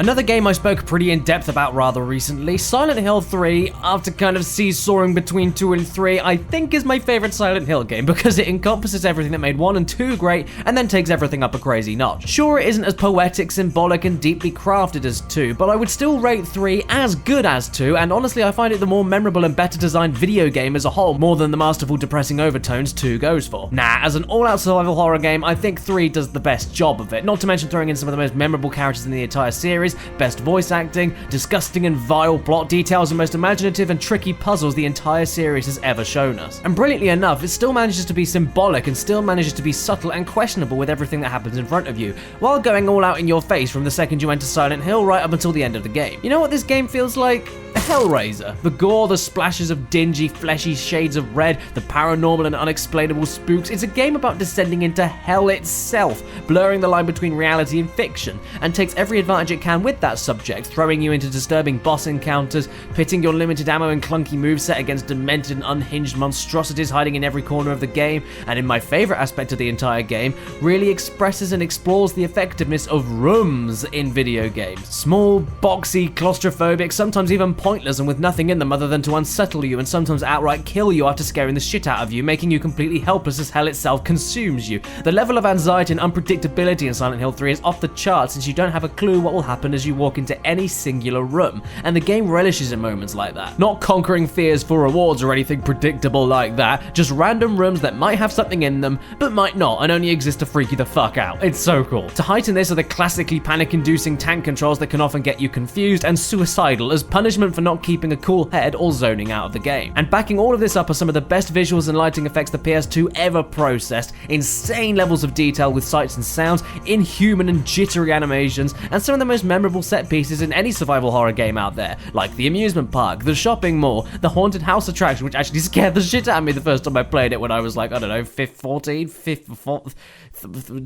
Another game I spoke pretty in depth about rather recently, Silent Hill 3, after kind of seesawing between 2 and 3, I think is my favorite Silent Hill game because it encompasses everything that made 1 and 2 great and then takes everything up a crazy notch. Sure, it isn't as poetic, symbolic, and deeply crafted as 2, but I would still rate 3 as good as 2, and honestly I find it the more memorable and better designed video game as a whole, more than the masterful depressing overtones 2 goes for. Nah, as an all-out survival horror game, I think 3 does the best job of it, not to mention throwing in some of the most memorable characters in the entire series, best voice acting, disgusting and vile plot details, and most imaginative and tricky puzzles the entire series has ever shown us. And brilliantly enough, it still manages to be symbolic and still manages to be subtle and questionable with everything that happens in front of you, while going all out in your face from the second you enter Silent Hill right up until the end of the game. You know what this game feels like? A Hellraiser. The gore, the splashes of dingy, fleshy shades of red, the paranormal and unexplainable spooks. It's a game about descending into hell itself, blurring the line between reality and fiction, and takes every advantage it can with that subject, throwing you into disturbing boss encounters, pitting your limited ammo and clunky moveset against demented and unhinged monstrosities hiding in every corner of the game, and in my favorite aspect of the entire game, really expresses and explores the effectiveness of rooms in video games. Small, boxy, claustrophobic, sometimes even pointless and with nothing in them other than to unsettle you and sometimes outright kill you after scaring the shit out of you, making you completely helpless as hell itself consumes you. The level of anxiety and unpredictability in Silent Hill 3 is off the charts since you don't have a clue what will happen as you walk into any singular room, and the game relishes in moments like that. Not conquering fears for rewards or anything predictable like that, just random rooms that might have something in them, but might not, and only exist to freak you the fuck out. It's so cool. To heighten this are the classically panic-inducing tank controls that can often get you confused and suicidal as punishment for not keeping a cool head or zoning out of the game. And backing all of this up are some of the best visuals and lighting effects the PS2 ever processed, insane levels of detail with sights and sounds, inhuman and jittery animations, and some of the most memorable set pieces in any survival horror game out there, like the amusement park, the shopping mall, the haunted house attraction, which actually scared the shit out of me the first time I played it when I was like, I don't know,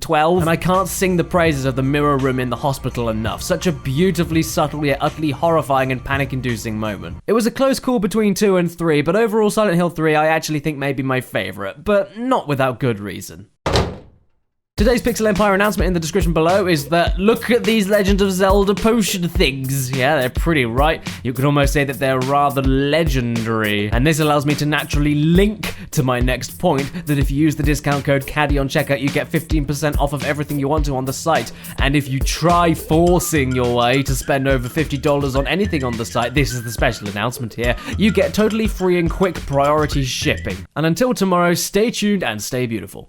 12, and I can't sing the praises of the mirror room in the hospital enough. Such a beautifully subtle yet utterly horrifying and panic-inducing moment. It was a close call between 2 and 3, but overall Silent Hill 3 I actually think may be my favorite, but not without good reason. Today's Pixel Empire announcement in the description below is that look at these Legend of Zelda potion things. Yeah, they're pretty, right? You could almost say that they're rather legendary. And this allows me to naturally link to my next point that if you use the discount code Caddy on checkout, you get 15% off of everything you want to on the site. And if you try forcing your way to spend over $50 on anything on the site, this is the special announcement here, you get totally free and quick priority shipping. And until tomorrow, stay tuned and stay beautiful.